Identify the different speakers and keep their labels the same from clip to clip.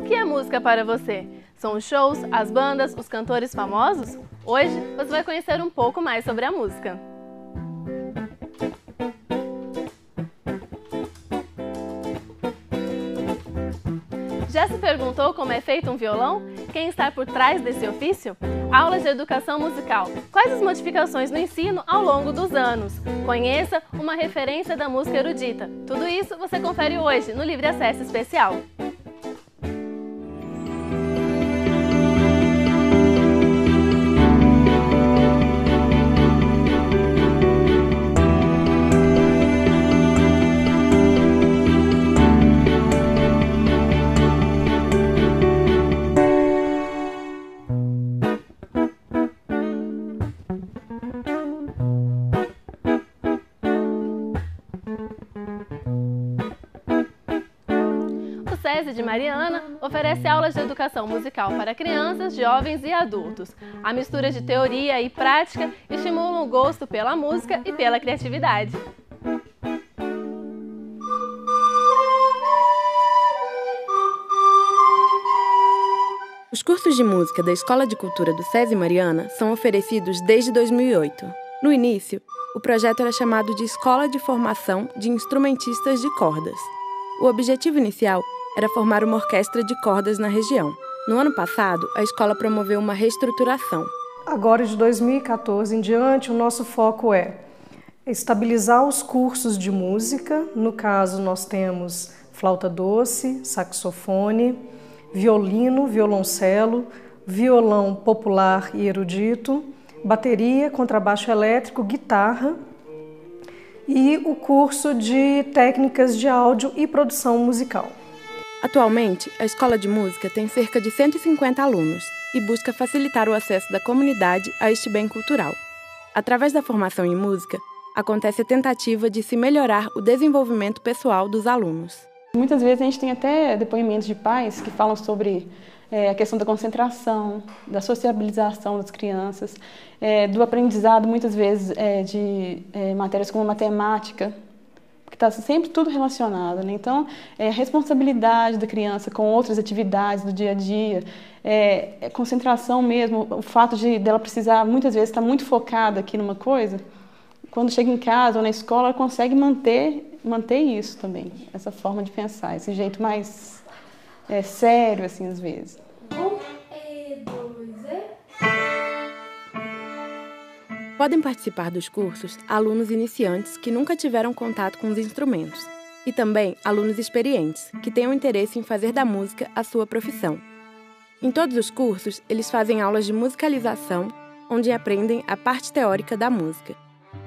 Speaker 1: O que é música para você? São os shows, as bandas, os cantores famosos? Hoje você vai conhecer um pouco mais sobre a música. Já se perguntou como é feito um violão? Quem está por trás desse ofício? Aulas de educação musical. Quais as modificações no ensino ao longo dos anos? Conheça uma referência da música erudita. Tudo isso você confere hoje no Livre Acesso Especial. O SESI de Mariana oferece aulas de educação musical para crianças, jovens e adultos. A mistura de teoria e prática estimula o gosto pela música e pela criatividade.
Speaker 2: Os cursos de música da Escola de Cultura do SESI Mariana são oferecidos desde 2008. No início, o projeto era chamado de Escola de Formação de Instrumentistas de Cordas. O objetivo inicial era formar uma orquestra de cordas na região. No ano passado, a escola promoveu uma reestruturação.
Speaker 3: Agora, de 2014 em diante, o nosso foco é estabilizar os cursos de música. No caso, nós temos flauta doce, saxofone, violino, violoncelo, violão popular e erudito, bateria, contrabaixo elétrico, guitarra e o curso de técnicas de áudio e produção musical.
Speaker 2: Atualmente, a Escola de Música tem cerca de 150 alunos e busca facilitar o acesso da comunidade a este bem cultural. Através da formação em música, acontece a tentativa de se melhorar o desenvolvimento pessoal dos alunos.
Speaker 4: Muitas vezes a gente tem até depoimentos de pais que falam sobre a questão da concentração, da sociabilização das crianças, do aprendizado, muitas vezes, de matérias como matemática, porque está sempre tudo relacionado, né? Então, a responsabilidade da criança com outras atividades do dia a dia, concentração mesmo, o fato dela precisar, muitas vezes, estar muito focada aqui numa coisa, quando chega em casa ou na escola, ela consegue manter isso também, essa forma de pensar, esse jeito mais sério, assim, às vezes.
Speaker 2: Podem participar dos cursos alunos iniciantes que nunca tiveram contato com os instrumentos e também alunos experientes que tenham interesse em fazer da música a sua profissão. Em todos os cursos, eles fazem aulas de musicalização, onde aprendem a parte teórica da música.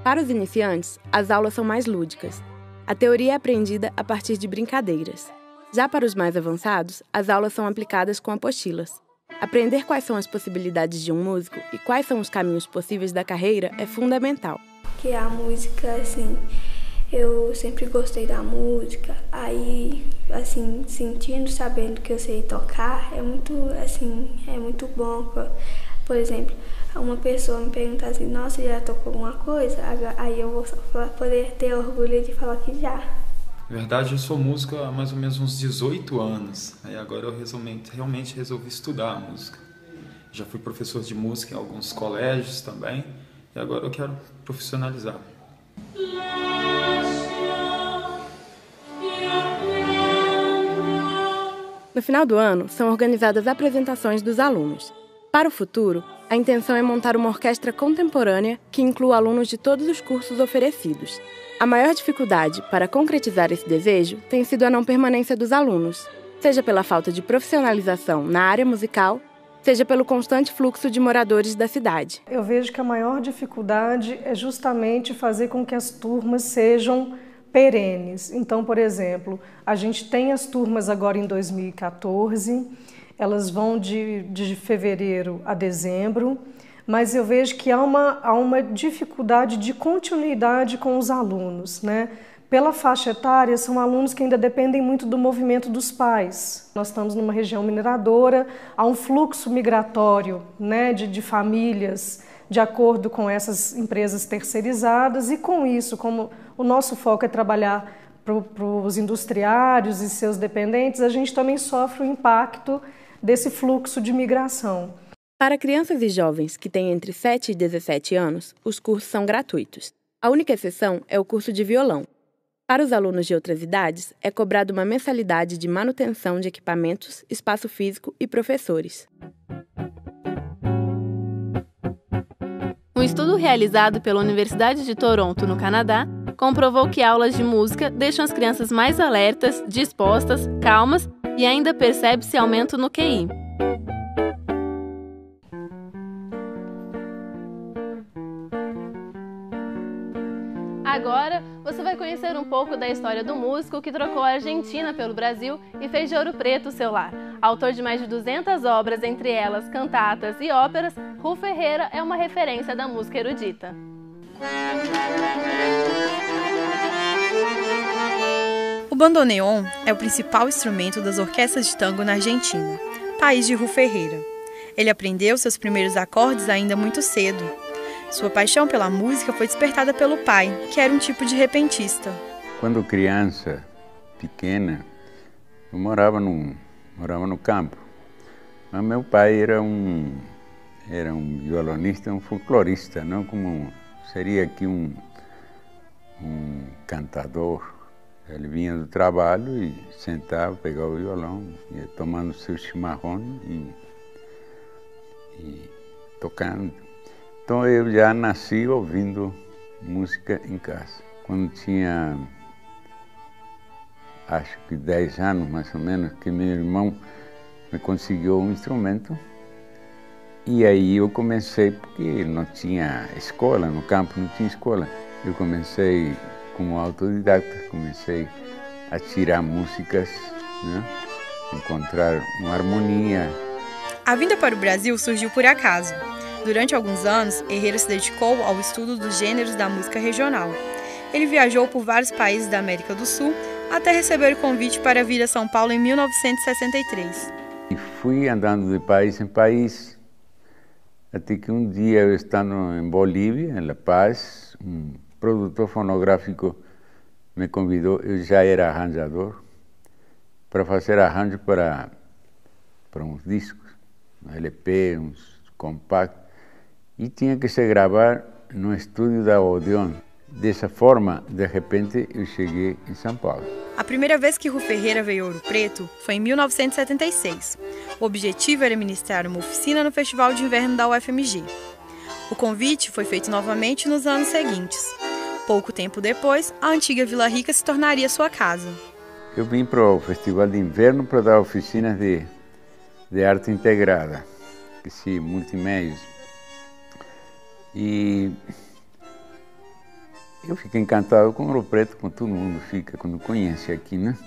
Speaker 2: Para os iniciantes, as aulas são mais lúdicas. A teoria é aprendida a partir de brincadeiras. Já para os mais avançados, as aulas são aplicadas com apostilas. Aprender quais são as possibilidades de um músico e quais são os caminhos possíveis da carreira é fundamental.
Speaker 5: Que a música, assim, eu sempre gostei da música, aí, assim, sabendo que eu sei tocar, é muito bom. Por exemplo, uma pessoa me perguntar assim, nossa, já tocou alguma coisa? Aí eu vou poder ter orgulho de falar que já.
Speaker 6: Na verdade, eu sou músico há mais ou menos uns 18 anos. Aí agora eu realmente resolvi estudar música. Já fui professor de música em alguns colégios também. E agora eu quero profissionalizar.
Speaker 2: No final do ano, são organizadas apresentações dos alunos. Para o futuro, a intenção é montar uma orquestra contemporânea que inclua alunos de todos os cursos oferecidos. A maior dificuldade para concretizar esse desejo tem sido a não permanência dos alunos, seja pela falta de profissionalização na área musical, seja pelo constante fluxo de moradores da cidade.
Speaker 3: Eu vejo que a maior dificuldade é justamente fazer com que as turmas sejam perenes. Então, por exemplo, a gente tem as turmas agora em 2014, elas vão de fevereiro a dezembro, mas eu vejo que há uma dificuldade de continuidade com os alunos, né? Pela faixa etária, são alunos que ainda dependem muito do movimento dos pais. Nós estamos numa região mineradora, há um fluxo migratório, né, de famílias de acordo com essas empresas terceirizadas e com isso, como o nosso foco é trabalhar os industriários e seus dependentes, a gente também sofre o impacto desse fluxo de migração.
Speaker 2: Para crianças e jovens que têm entre 7 e 17 anos, os cursos são gratuitos. A única exceção é o curso de violão. Para os alunos de outras idades, é cobrada uma mensalidade de manutenção de equipamentos, espaço físico e professores.
Speaker 1: Um estudo realizado pela Universidade de Toronto, no Canadá, comprovou que aulas de música deixam as crianças mais alertas, dispostas, calmas e ainda percebe-se aumento no QI. Agora, você vai conhecer um pouco da história do músico que trocou a Argentina pelo Brasil e fez de Ouro Preto seu lar. Autor de mais de 200 obras, entre elas cantatas e óperas, Ru Ferreira é uma referência da música erudita.
Speaker 7: O bandoneon é o principal instrumento das orquestras de tango na Argentina, país de Ru Ferreira. Ele aprendeu seus primeiros acordes ainda muito cedo. Sua paixão pela música foi despertada pelo pai, que era um tipo de repentista.
Speaker 8: Quando criança, pequena, eu morava no campo. Mas meu pai era um violonista, um folclorista, não como seria aqui um cantador. Ele vinha do trabalho e sentava, pegava o violão, ia tomando seu chimarrão e tocando. Então eu já nasci ouvindo música em casa. Quando tinha, acho que 10 anos mais ou menos, que meu irmão me conseguiu um instrumento. E aí eu comecei, porque não tinha escola, no campo não tinha escola. Eu comecei como autodidata, comecei a tirar músicas, né? Encontrar uma harmonia.
Speaker 7: A vinda para o Brasil surgiu por acaso. Durante alguns anos, Herrera se dedicou ao estudo dos gêneros da música regional. Ele viajou por vários países da América do Sul até receber o convite para vir a São Paulo em 1963.
Speaker 8: E fui andando de país em país, até que um dia eu estando em Bolívia, em La Paz, um produtor fonográfico me convidou, eu já era arranjador, para fazer arranjo para uns discos, um LP, uns compactos. E tinha que se gravar no estúdio da Odeon. Dessa forma, de repente, eu cheguei em São Paulo.
Speaker 7: A primeira vez que Ru Ferreira veio a Ouro Preto foi em 1976. O objetivo era ministrar uma oficina no Festival de Inverno da UFMG. O convite foi feito novamente nos anos seguintes. Pouco tempo depois, a antiga Vila Rica se tornaria sua casa.
Speaker 8: Eu vim para o Festival de Inverno para dar oficinas de arte integrada, multimédias. E eu fiquei encantado com Ouro Preto, como todo mundo fica quando conhece aqui, né?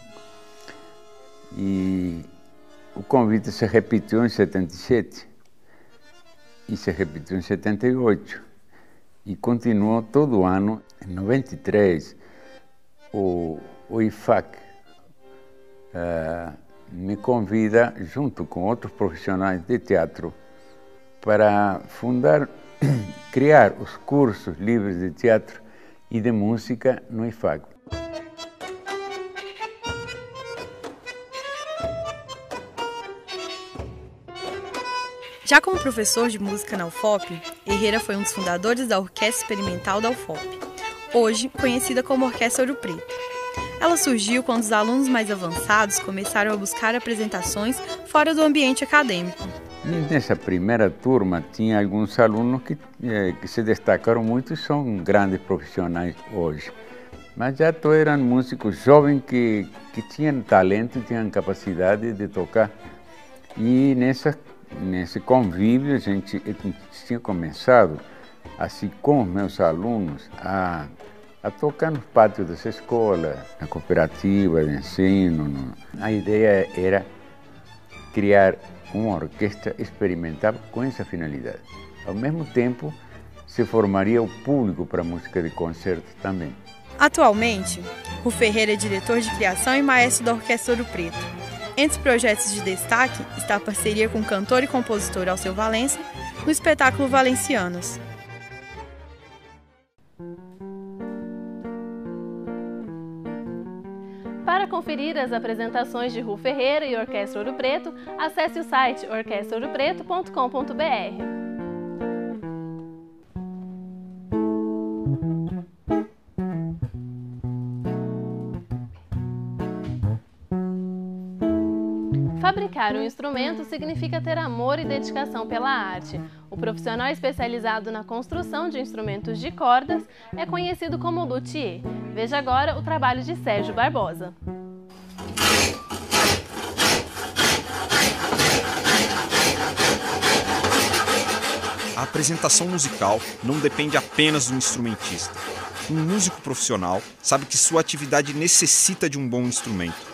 Speaker 8: E o convite se repetiu em 77 e se repetiu em 78 e continuou todo ano. Em 93, o IFAC me convida, junto com outros profissionais de teatro, para criar os cursos livres de teatro e de música no IFAC.
Speaker 7: Já como professor de música na UFOP, Herrera foi um dos fundadores da Orquestra Experimental da UFOP, hoje conhecida como Orquestra Ouro Preto. Ela surgiu quando os alunos mais avançados começaram a buscar apresentações fora do ambiente acadêmico.
Speaker 8: E nessa primeira turma tinha alguns alunos que se destacaram muito e são grandes profissionais hoje. Mas já todos eram músicos jovens que tinham talento e tinham capacidade de tocar. E nesse convívio a gente tinha começado, assim com os meus alunos, a tocar nos pátios das escolas, na cooperativa de ensino. A ideia era criar uma orquestra experimental com essa finalidade. Ao mesmo tempo, se formaria o público para a música de concerto também.
Speaker 7: Atualmente, Ru Ferreira é diretor de criação e maestro da Orquestra Ouro Preto. Entre os projetos de destaque está a parceria com o cantor e compositor Alceu Valença no espetáculo Valencianos.
Speaker 1: conferir as apresentações de Ru Ferreira e Orquestra Ouro Preto, acesse o site orquestraouropreto.com.br. Fabricar um instrumento significa ter amor e dedicação pela arte. O profissional especializado na construção de instrumentos de cordas é conhecido como luthier. Veja agora o trabalho de Sérgio Barbosa.
Speaker 9: A apresentação musical não depende apenas do instrumentista. Um músico profissional sabe que sua atividade necessita de um bom instrumento.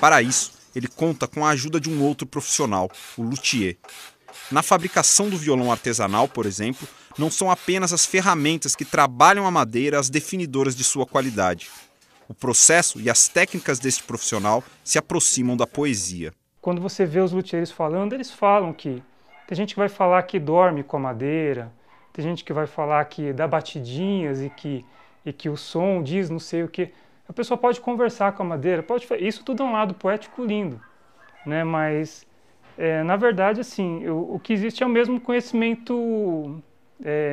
Speaker 9: Para isso, ele conta com a ajuda de um outro profissional, o luthier. Na fabricação do violão artesanal, por exemplo, não são apenas as ferramentas que trabalham a madeira as definidoras de sua qualidade. O processo e as técnicas deste profissional se aproximam da poesia.
Speaker 10: Quando você vê os luthiers falando, eles falam que tem gente que vai falar que dorme com a madeira, tem gente que vai falar que dá batidinhas e que o som diz não sei o que. A pessoa pode conversar com a madeira, isso tudo é um lado poético lindo, né? Mas, na verdade, assim, o que existe é o mesmo conhecimento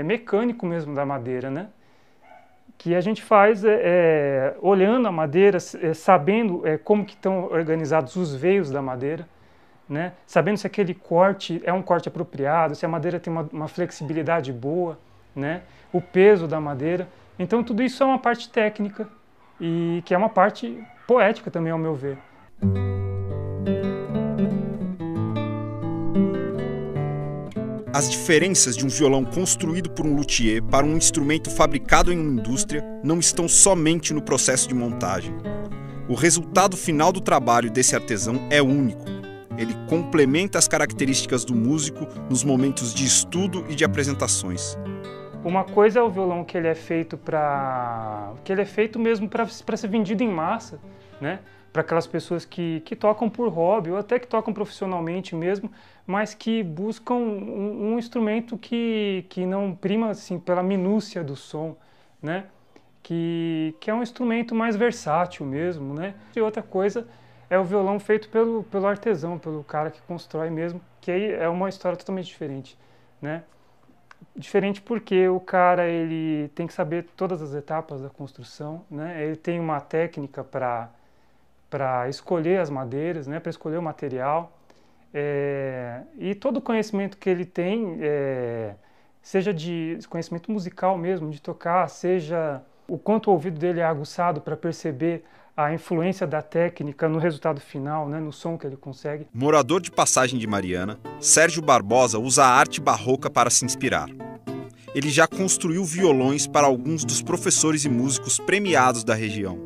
Speaker 10: mecânico mesmo da madeira, né? Que a gente faz olhando a madeira, sabendo como que estão organizados os veios da madeira, né? Sabendo se aquele corte é um corte apropriado, se a madeira tem uma flexibilidade boa, né? O peso da madeira. Então, tudo isso é uma parte técnica, e que é uma parte poética também, ao meu ver.
Speaker 9: As diferenças de um violão construído por um luthier para um instrumento fabricado em uma indústria não estão somente no processo de montagem. O resultado final do trabalho desse artesão é único. Ele complementa as características do músico nos momentos de estudo e de apresentações.
Speaker 10: Uma coisa é o violão que ele é feito mesmo para ser vendido em massa, né? Para aquelas pessoas que tocam por hobby ou até que tocam profissionalmente mesmo, mas que buscam um instrumento que não prima assim, pela minúcia do som, né? Que é um instrumento mais versátil mesmo, né? E outra coisa é o violão feito pelo artesão, pelo cara que constrói mesmo, que aí é uma história totalmente diferente, né? Diferente porque o cara ele tem que saber todas as etapas da construção, né? Ele tem uma técnica para escolher as madeiras, né? Para escolher o material. E todo o conhecimento que ele tem, seja de conhecimento musical mesmo, de tocar, seja o quanto o ouvido dele é aguçado para perceber a influência da técnica no resultado final, né, no som que ele consegue.
Speaker 9: Morador de Passagem de Mariana, Sérgio Barbosa usa a arte barroca para se inspirar. Ele já construiu violões para alguns dos professores e músicos premiados da região.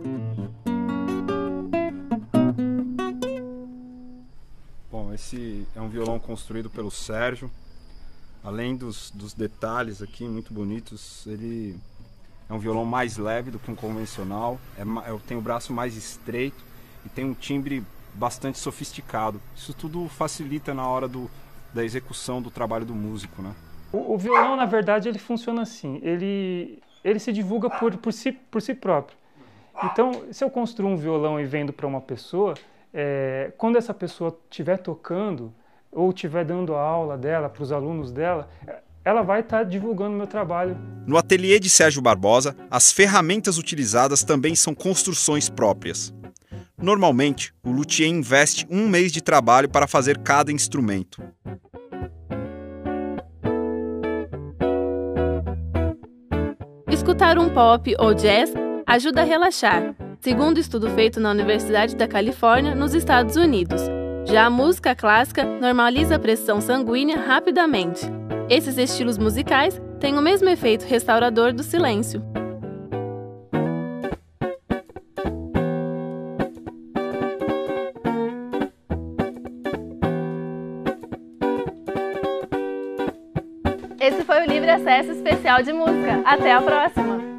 Speaker 9: Bom, esse é um violão construído pelo Sérgio. Além dos detalhes aqui muito bonitos, ele é um violão mais leve do que um convencional, tem o braço mais estreito e tem um timbre bastante sofisticado. Isso tudo facilita na hora da execução do trabalho do músico, né?
Speaker 10: O violão, na verdade, ele funciona assim, ele se divulga por si próprio. Então, se eu construo um violão e vendo para uma pessoa, quando essa pessoa estiver tocando ou estiver dando a aula dela para os alunos dela, ela vai estar divulgando o meu trabalho.
Speaker 9: No ateliê de Sérgio Barbosa, as ferramentas utilizadas também são construções próprias. Normalmente, o luthier investe 1 mês de trabalho para fazer cada instrumento.
Speaker 1: Escutar um pop ou jazz ajuda a relaxar, segundo estudo feito na Universidade da Califórnia, nos Estados Unidos. Já a música clássica normaliza a pressão sanguínea rapidamente. Esses estilos musicais têm o mesmo efeito restaurador do silêncio. Esse foi o Livre Acesso Especial de Música. Até a próxima!